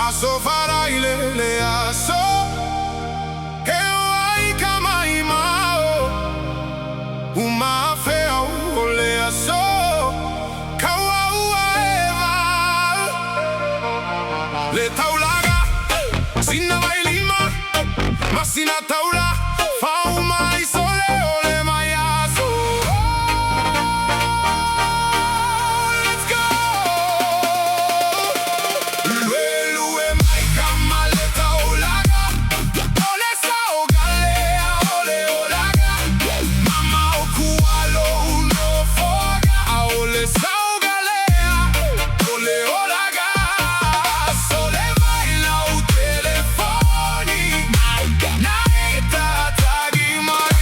Aso failele aso ai kama imao umafea ole aso kawa eva le taulaga sina bailima masina taula fauma isole ole mai aso. Let's go. LUELUE mai kama le taulaga ole sao galea ole olaga mama okualo uno foga ole sao galea ole olaga sole mai na u telefoni na ita tagi mai.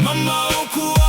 Mama okualo